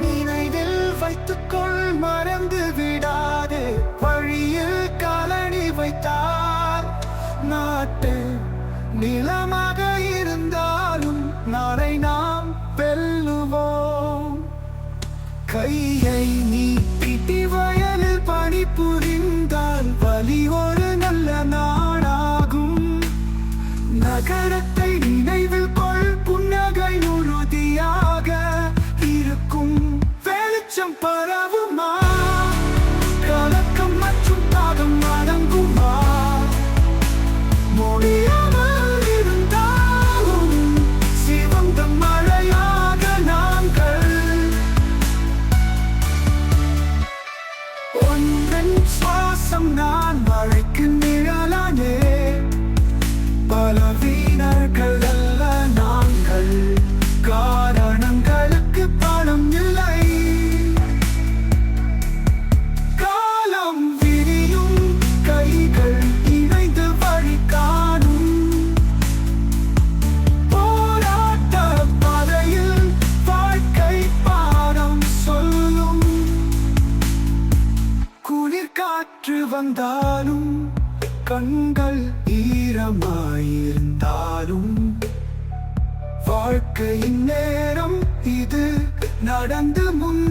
நினைவில் வைத்துக்கொள், மறந்து விடாதே. வழியில் காலடி வைத்தார் நாட்டு நிலமாக இருந்தாலும் நாளை நாம் வெல்லுவோம். கையை நீட்டி வயலில் பணி புரிந்தால் வழி ஒரு நல்ல நாடாகும். நகரத்தை நினைவில் கொள், புன்னகை உறுதியாக இருக்கும். வெளிச்சம் பரவுமா, கலக்கம் மற்றும் தாகம் அடங்குமா? முடியாமல் இருந்தாலும் சிவந்த மழையாக நாங்கள். ஒன்றன் சுவாசம் நான் மழைக்கு நிழலானே. பலவீனர்கள் அல்ல நாங்கள், காரணங்களுக்கு பணம் இல்லை. காலம் விரியும், கைகள் இணைந்து வழி காணும். போராட்ட பாதையில் வாழ்க்கை பாடம் சொல்லும். குளிர் காற்று வந்தாலும் கண்கள் ஈரமாயிருந்தாலும் வாழ்க்கையின் நேரம் இது, நடந்து முன்